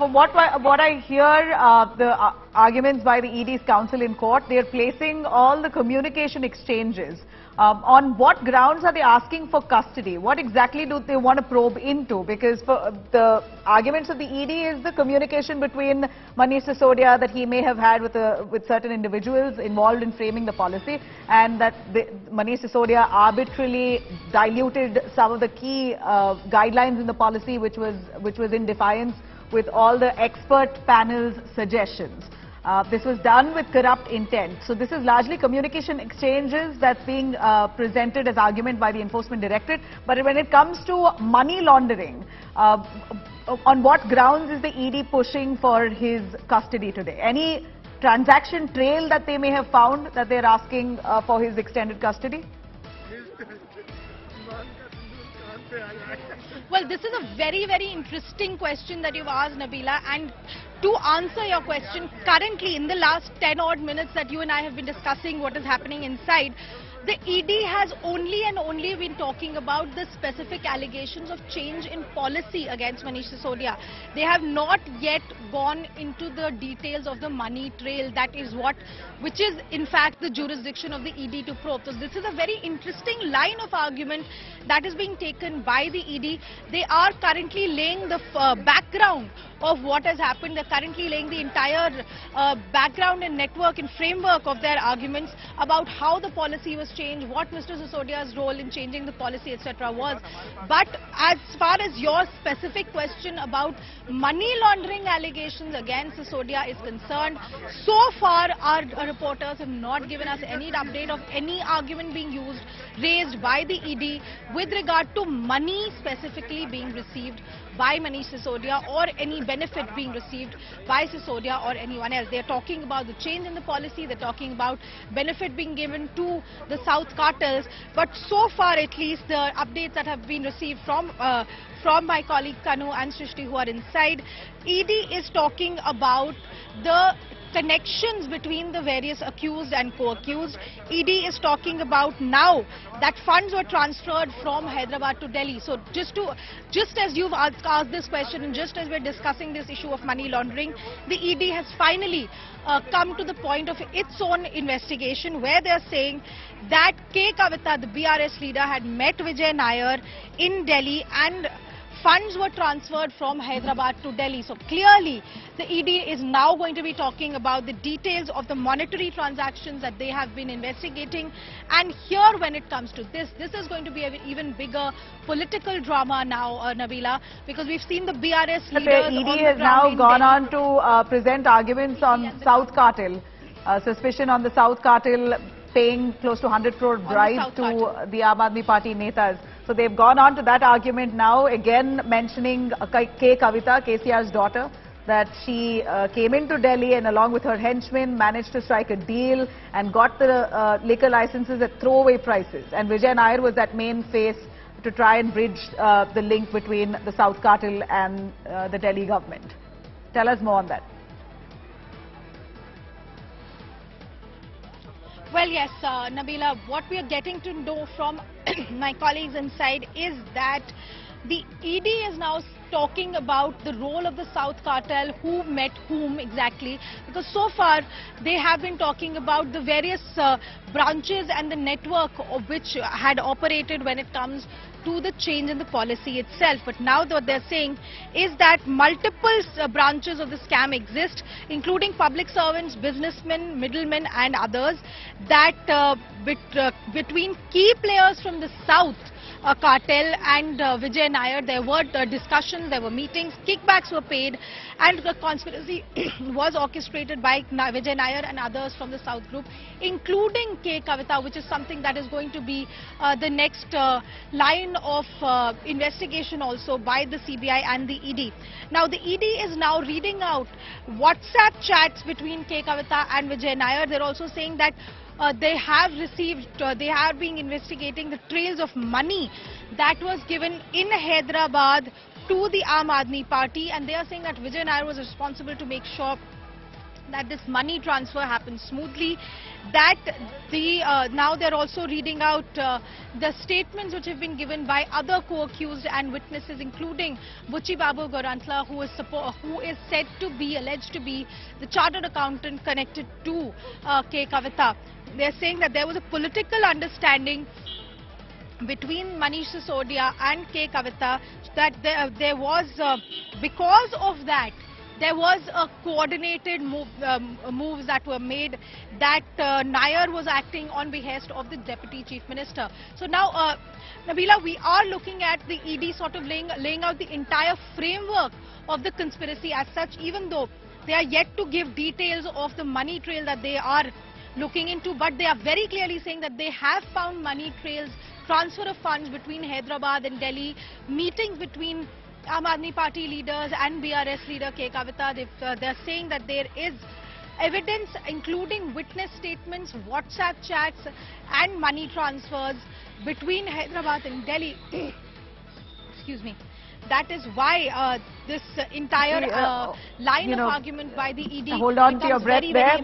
from what I hear, the arguments by the ED's counsel in court, they are placing all the communication exchanges. On what grounds are they asking for custody? What exactly do they want to probe into? Because the arguments of the ED is the communication between Manish Sisodia that he may have had with certain individuals involved in framing the policy, and that Manish Sisodia arbitrarily diluted some of the key guidelines in the policy, which was in defiance with all the expert panel's suggestions. This was done with corrupt intent. So this is largely communication exchanges that's being presented as argument by the Enforcement Directorate. But when it comes to money laundering, on what grounds is the ED pushing for his custody today? Any transaction trail that they may have found that they're asking for his extended custody? Well, this is a very, very interesting question that you've asked, Nabila, and to answer your question, currently in the last 10 odd minutes that you and I have been discussing what is happening inside, the ED has only and only been talking about the specific allegations of change in policy against Manish Sisodia. They have not yet gone into the details of the money trail, which is in fact the jurisdiction of the ED to probe. So this is a very interesting line of argument that is being taken by the ED. They are currently laying the background of what has happened. They're currently laying the entire background and network and framework of their arguments about how the policy was changed, what Mr. Sisodia's role in changing the policy, etc. was. But as far as your specific question about money laundering allegations against Sisodia is concerned, so far our reporters have not given us any update of any argument being raised by the ED with regard to money specifically being received by Manish Sisodia or any benefit being received by Sisodia or anyone else. They're talking about the change in the policy, they're talking about benefit being given to the South cartels, but so far at least the updates that have been received from my colleague Kanu and Srishti who are inside, ED is talking about the connections between the various accused and co-accused. ED is talking about now that funds were transferred from Hyderabad to Delhi. So just as you've asked this question and just as we're discussing this issue of money laundering, the ED has finally come to the point of its own investigation where they're saying that K. Kavita, the BRS leader, had met Vijay Nair in Delhi and funds were transferred from Hyderabad to Delhi. So clearly, the ED is now going to be talking about the details of the monetary transactions that they have been investigating. And here, when it comes to this is going to be an even bigger political drama now, Nabila, because we've seen the BRS leaders. The ED has now gone on to present arguments on South Cartel, suspicion on the South Cartel paying close to 100 crore bribe to the Aam Aadmi Party netas. So they've gone on to that argument now, again mentioning K. Kavita, KCR's daughter, that she came into Delhi and along with her henchmen managed to strike a deal and got the liquor licenses at throwaway prices. And Vijay Nair was that main face to try and bridge the link between the South Cartel and the Delhi government. Tell us more on that. Well, yes, Nabila, what we are getting to know from my colleagues inside is that the ED is now talking about the role of the South Cartel, who met whom exactly, because so far they have been talking about the various branches and the network of which had operated when it comes to the change in the policy itself. But now what they're saying is that multiple branches of the scam exist, including public servants, businessmen, middlemen and others, that between key players from the South cartel and Vijay Nair, there were discussions, there were meetings, kickbacks were paid, and the conspiracy was orchestrated by Vijay Nair and others from the South group, including K. Kavita, which is something that is going to be the next line of investigation also by the CBI and the ED. Now, the ED is now reading out WhatsApp chats between K. Kavita and Vijay Nair. They're also saying that they have been investigating the trails of money that was given in Hyderabad to the Aam Aadmi Party, and they are saying that Vijay Nair was responsible to make sure that this money transfer happens smoothly, that now they're also reading out the statements which have been given by other co-accused and witnesses, including Buchi Babu Gorantla, who is said to be, alleged to be, the chartered accountant connected to K. Kavita. They're saying that there was a political understanding between Manish Sisodia and K. Kavita, that there was, because of that, there was a coordinated moves that were made, that Nair was acting on behest of the Deputy Chief Minister. So now, Nabila, we are looking at the ED sort of laying out the entire framework of the conspiracy as such, even though they are yet to give details of the money trail that they are looking into, but they are very clearly saying that they have found money trails, transfer of funds between Hyderabad and Delhi, meetings between Aam Aadmi Party leaders and BRS leader K. Kavita. They're saying that there is evidence, including witness statements, WhatsApp chats and money transfers between Hyderabad and Delhi. Excuse me. That is why this entire line of argument by the ED hold on to your breath there.